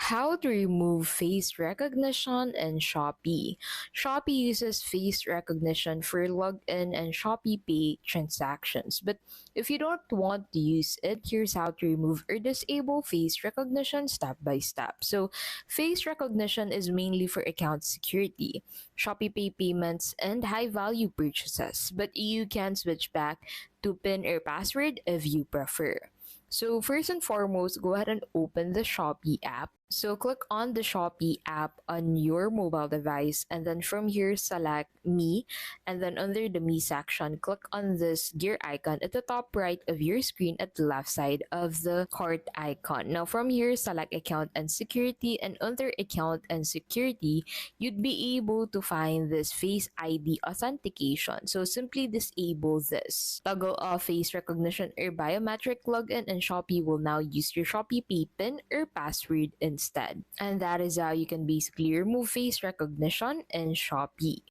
How to remove face recognition in Shopee. Shopee uses face recognition for login and Shopee Pay transactions. But if you don't want to use it, here's how to remove or disable face recognition step by step. So, face recognition is mainly for account security, Shopee Pay payments, and high value purchases. But you can switch back to PIN or password if you prefer. So first and foremost, go ahead and open the Shopee app. So click on the Shopee app on your mobile device, and then from here select Me, and then under the Me section, click on this gear icon at the top right of your screen at the left side of the cart icon. Now from here select Account and Security, and under Account and Security, you'd be able to find this Face ID authentication. So simply disable this. Toggle off face recognition or biometric login, and Shopee will now use your Shopee Pay PIN or password instead. And that is how you can basically remove face recognition in Shopee.